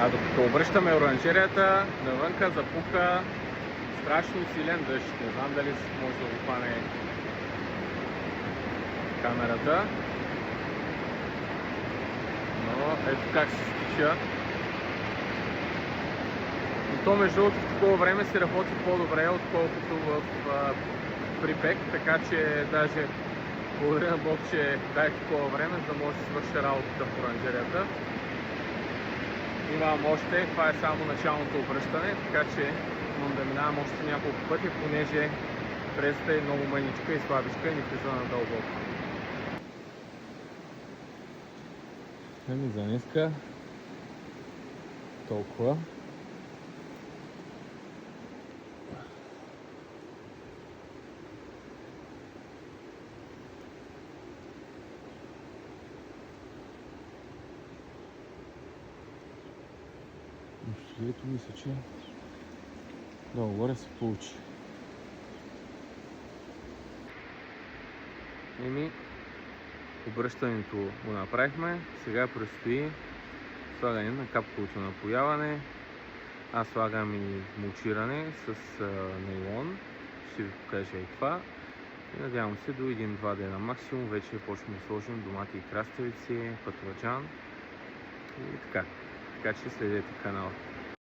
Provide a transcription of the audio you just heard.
А докато обръщаме оранжерията, навънка запука страшно силен дъжд. Не знам дали може да го хване камерата. Но ето как се стича. И то между другото в такова време се работи по-добре, отколкото в Припек, така че даже благодаря на Бог, че дай такова време, за да може да свърша работата в оранжерията. Имам още, това е само началното обръщане, така че имам да минавам още няколко пъти, понеже фрезата е много мъничка и слабичка и не влиза надълбоко. Ами за днеска толкова. Ето мисля, че много горе се получи. Обръщането го направихме. Сега предстои слагане на капковото напояване. Аз слагам и мулчиране с нейлон. Ще ви покажа и това. И надявам се до 1-2 дена максимум вече почнем да сложим домати и краставици, пътладжан и така. Така че следете канала.